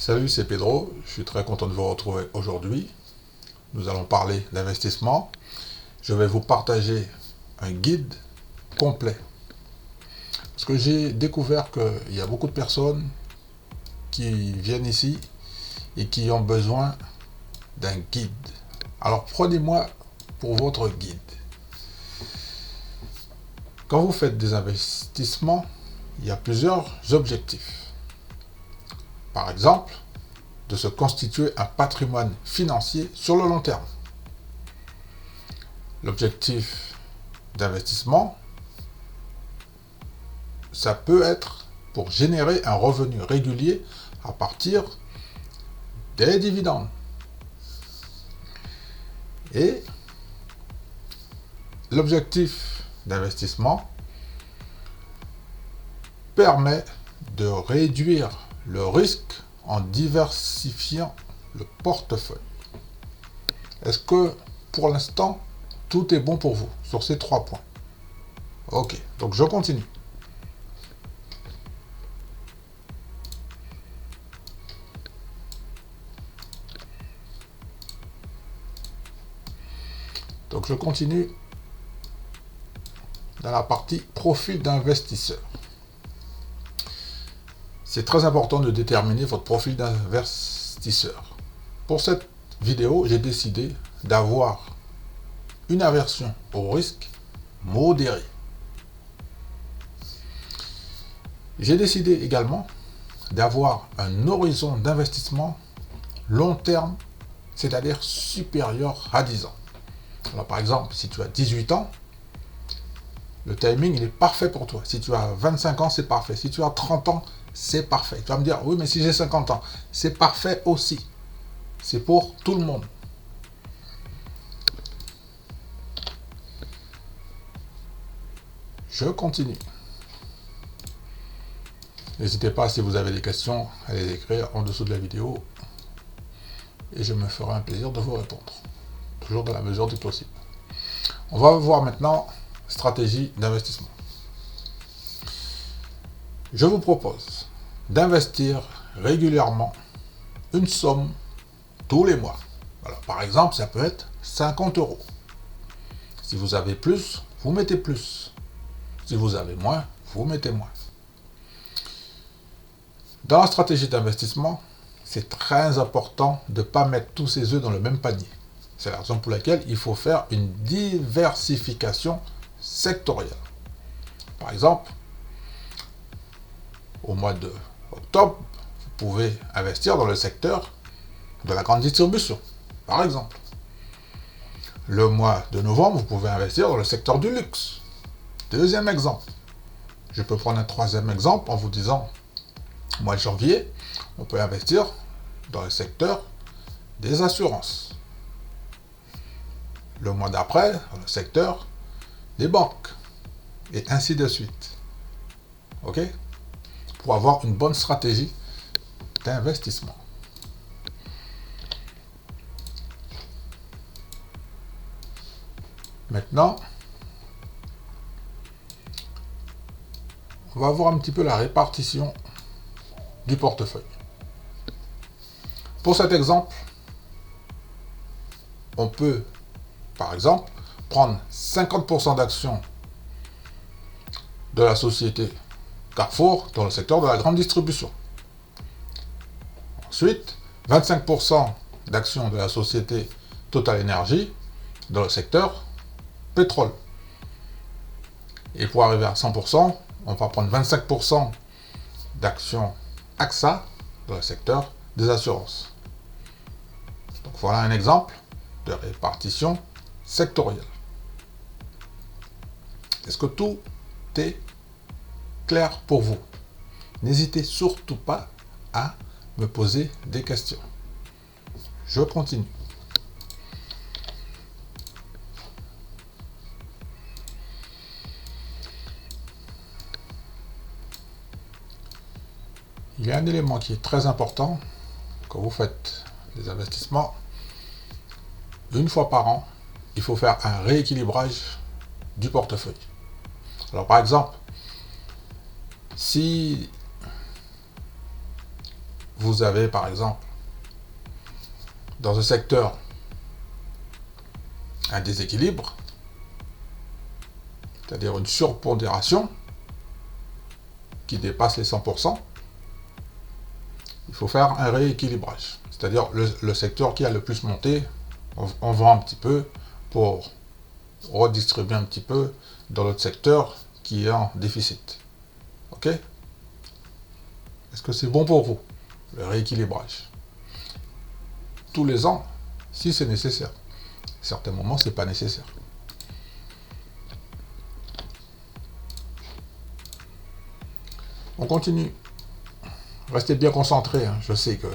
Salut, c'est Pedro. Je suis très content de vous retrouver aujourd'hui. Nous allons parler d'investissement. Je vais vous partager un guide complet. Parce que j'ai découvert qu'il y a beaucoup de personnes qui viennent ici et qui ont besoin d'un guide. Alors prenez-moi pour votre guide. Quand vous faites des investissements, il y a plusieurs objectifs. Par exemple, de se constituer un patrimoine financier sur le long terme. L'objectif d'investissement, ça peut être pour générer un revenu régulier à partir des dividendes. Et l'objectif d'investissement permet de réduire le risque en diversifiant le portefeuille. Est-ce que pour l'instant, tout est bon pour vous sur ces 3 points? Ok, donc je continue. Donc je continue dans la partie profil d'investisseur. C'est très important de déterminer votre profil d'investisseur. Pour cette vidéo, j'ai décidé d'avoir une aversion au risque modéré. J'ai décidé également d'avoir un horizon d'investissement long terme, c'est-à-dire supérieur à 10 ans. Alors par exemple, si tu as 18 ans, le timing il est parfait pour toi. Si tu as 25 ans, c'est parfait. Si tu as 30 ans, c'est parfait. Tu vas me dire, oui, mais si j'ai 50 ans, c'est parfait aussi. C'est pour tout le monde. Je continue. N'hésitez pas, si vous avez des questions, à les écrire en dessous de la vidéo. Et je me ferai un plaisir de vous répondre. Toujours dans la mesure du possible. On va voir maintenant stratégie d'investissement. Je vous propose d'investir régulièrement une somme tous les mois. Alors, par exemple, ça peut être 50 €. Si vous avez plus, vous mettez plus. Si vous avez moins, vous mettez moins. Dans la stratégie d'investissement, c'est très important de ne pas mettre tous ses œufs dans le même panier. C'est la raison pour laquelle il faut faire une diversification sectorielle. Par exemple, au mois d'octobre, vous pouvez investir dans le secteur de la grande distribution, par exemple. Le mois de novembre, vous pouvez investir dans le secteur du luxe. Deuxième exemple. Je peux prendre un troisième exemple en vous disant, au mois de janvier, on peut investir dans le secteur des assurances. Le mois d'après, dans le secteur des banques. Et ainsi de suite. OK? Pour avoir une bonne stratégie d'investissement. Maintenant, on va voir un petit peu la répartition du portefeuille. Pour cet exemple, on peut, par exemple, prendre 50% d'actions de la société Carrefour dans le secteur de la grande distribution. Ensuite, 25% d'actions de la société Total Energy dans le secteur pétrole. Et pour arriver à 100%, on va prendre 25% d'actions AXA dans le secteur des assurances. Donc voilà un exemple de répartition sectorielle. Est-ce que tout est clair pour vous? N'hésitez surtout pas à me poser des questions. Je continue. Il y a un élément qui est très important quand vous faites des investissements. Une fois par an, il faut faire un rééquilibrage du portefeuille. Alors par exemple, si vous avez par exemple dans un secteur un déséquilibre, c'est-à-dire une surpondération qui dépasse les 100%, il faut faire un rééquilibrage. C'est-à-dire le secteur qui a le plus monté, on vend un petit peu pour redistribuer un petit peu dans l'autre secteur qui est en déficit. Ok? Est-ce que c'est bon pour vous, le rééquilibrage? Tous les ans, si c'est nécessaire. À certains moments, c'est pas nécessaire. On continue. Restez bien concentrés. Hein. Je sais que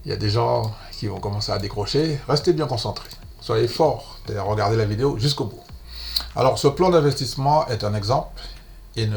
il y a des gens qui vont commencer à décrocher. Restez bien concentrés. Soyez forts et regardez la vidéo jusqu'au bout. Alors, ce plan d'investissement est un exemple et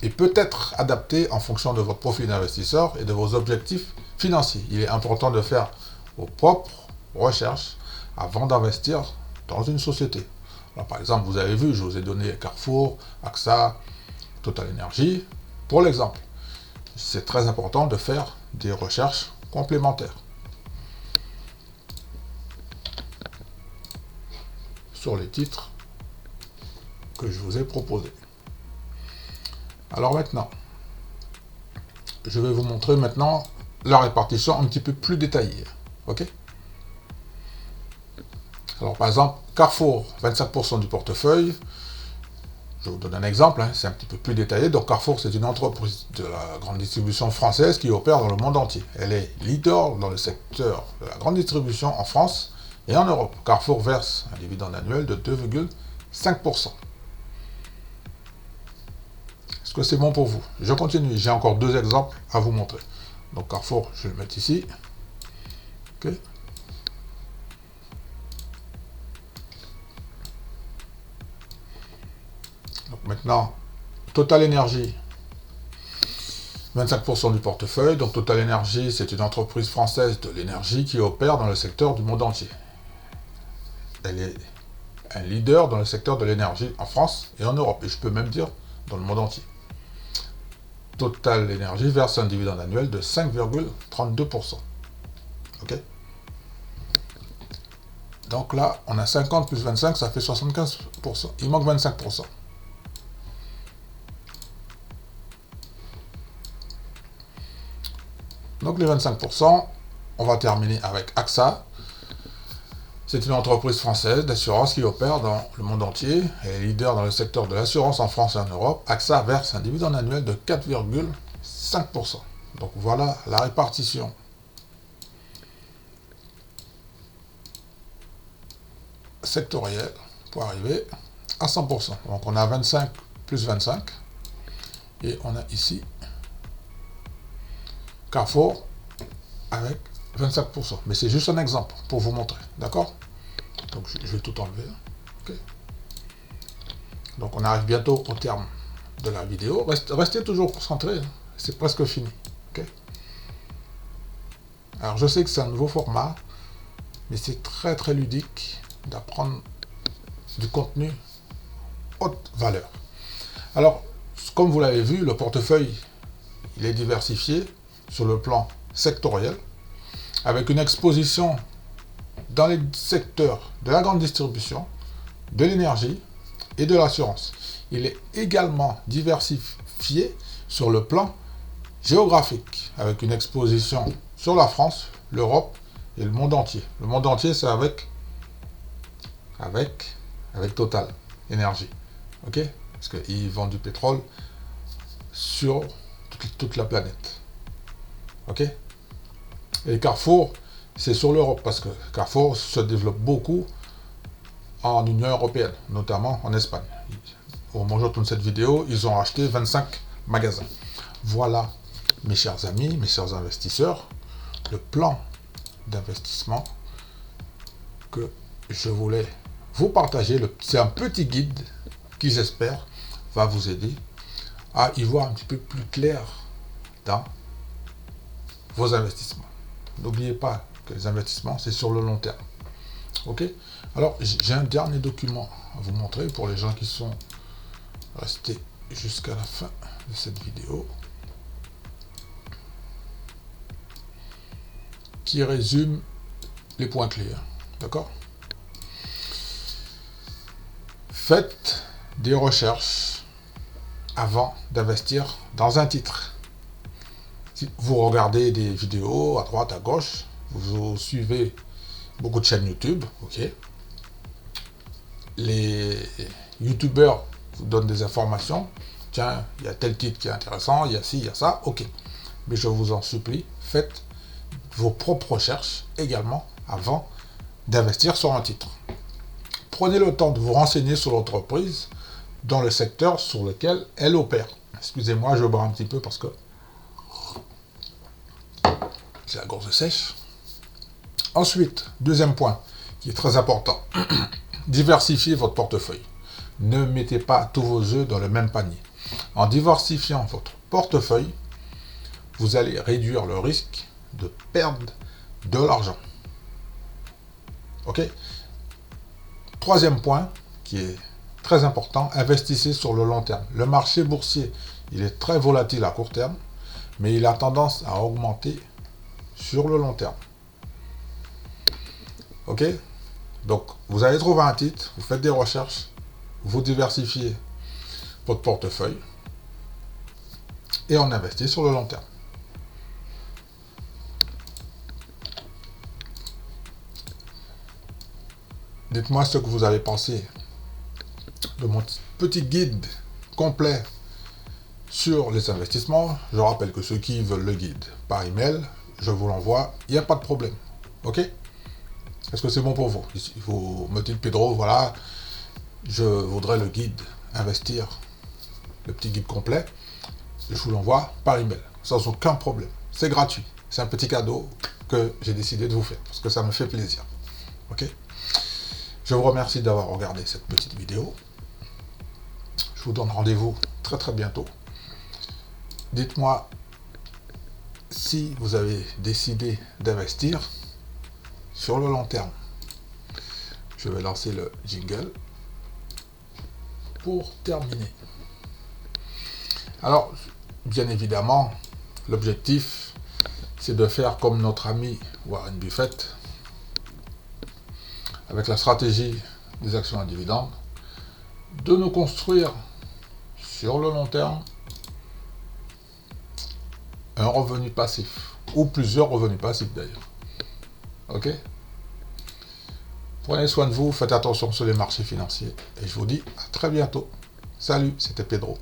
peut être adapté en fonction de votre profil d'investisseur et de vos objectifs financiers. Il est important de faire vos propres recherches avant d'investir dans une société. Alors, par exemple, vous avez vu, je vous ai donné Carrefour, AXA, Total Energy, pour l'exemple. C'est très important de faire des recherches complémentaires sur les titres que je vous ai proposés. Alors maintenant, je vais vous montrer maintenant la répartition un petit peu plus détaillée. Ok? Alors par exemple, Carrefour, 25% du portefeuille. Je vous donne un exemple, hein, c'est un petit peu plus détaillé. Donc Carrefour, c'est une entreprise de la grande distribution française qui opère dans le monde entier. Elle est leader dans le secteur de la grande distribution en France et en Europe. Carrefour verse un dividende annuel de 2,5%. Est-ce que c'est bon pour vous? Je continue, j'ai encore deux exemples à vous montrer. Donc Carrefour, je vais le mettre ici. Ok. Donc maintenant, Total Energy, 25% du portefeuille. Donc Total Energy, c'est une entreprise française de l'énergie qui opère dans le secteur du monde entier. Elle est un leader dans le secteur de l'énergie en France et en Europe. Et je peux même dire dans le monde entier. Total Energy verse un dividende annuel de 5,32%. Ok? Donc là, on a 50 plus 25, ça fait 75%. Il manque 25%. Donc les 25%, on va terminer avec AXA. C'est une entreprise française d'assurance qui opère dans le monde entier. Elle est leader dans le secteur de l'assurance en France et en Europe. AXA verse un dividende annuel de 4,5%. Donc voilà la répartition. Sectorielle pour arriver à 100%. Donc on a 25 plus 25. Et on a ici Carrefour avec 25%. Mais c'est juste un exemple pour vous montrer. D'accord? Donc je vais tout enlever. Okay. Donc on arrive bientôt au terme de la vidéo. Restez toujours concentrés. Hein. C'est presque fini. Okay. Alors je sais que c'est un nouveau format, mais c'est très très ludique d'apprendre du contenu haute valeur. Alors, comme vous l'avez vu, le portefeuille, il est diversifié sur le plan sectoriel, avec une exposition dans les secteurs de la grande distribution, de l'énergie et de l'assurance. Il est également diversifié sur le plan géographique, avec une exposition sur la France, l'Europe et le monde entier. Le monde entier, c'est avec Total Énergie. Ok? Parce qu'ils vendent du pétrole sur toute la planète. Ok? Et Carrefour, c'est sur l'Europe, parce que Carrefour se développe beaucoup en Union Européenne, notamment en Espagne. Au moment où je tourne cette vidéo, ils ont acheté 25 magasins. Voilà, mes chers amis, mes chers investisseurs, le plan d'investissement que je voulais vous partager. C'est un petit guide qui, j'espère, va vous aider à y voir un petit peu plus clair dans vos investissements. N'oubliez pas que les investissements, c'est sur le long terme. Ok? Alors, j'ai un dernier document à vous montrer pour les gens qui sont restés jusqu'à la fin de cette vidéo. qui résume les points clés. D'accord? Faites des recherches avant d'investir dans un titre. Si vous regardez des vidéos à droite, à gauche, vous suivez beaucoup de chaînes YouTube, ok. Les YouTubeurs vous donnent des informations. Tiens, il y a tel titre qui est intéressant, il y a ci, il y a ça, ok. Mais je vous en supplie, faites vos propres recherches également avant d'investir sur un titre. Prenez le temps de vous renseigner sur l'entreprise dans le secteur sur lequel elle opère. Excusez-moi, je bois un petit peu parce que j'ai la gorge sèche. Ensuite, deuxième point qui est très important, diversifiez votre portefeuille. Ne mettez pas tous vos œufs dans le même panier. En diversifiant votre portefeuille, vous allez réduire le risque de perdre de l'argent. Ok? Troisième point qui est très important, investissez sur le long terme. Le marché boursier, il est très volatile à court terme, mais il a tendance à augmenter sur le long terme. Ok? Donc, vous allez trouver un titre, vous faites des recherches, vous diversifiez votre portefeuille et on investit sur le long terme. Dites-moi ce que vous avez pensé de mon petit guide complet sur les investissements. Je rappelle que ceux qui veulent le guide par email, je vous l'envoie, il n'y a pas de problème. Ok? Est-ce que c'est bon pour vous? Vous me dites, Pedro, voilà, je voudrais le guide investir, le petit guide complet, je vous l'envoie par email, sans aucun problème. C'est gratuit. C'est un petit cadeau que j'ai décidé de vous faire, parce que ça me fait plaisir. Ok? Je vous remercie d'avoir regardé cette petite vidéo. Je vous donne rendez-vous très très bientôt. Dites-moi si vous avez décidé d'investir sur le long terme. Je vais lancer le jingle pour terminer. Alors, bien évidemment, l'objectif, c'est de faire comme notre ami Warren Buffett, avec la stratégie des actions à dividendes, de nous construire sur le long terme un revenu passif, ou plusieurs revenus passifs d'ailleurs. Ok? Prenez soin de vous, faites attention sur les marchés financiers, et je vous dis à très bientôt. Salut, c'était Pedro.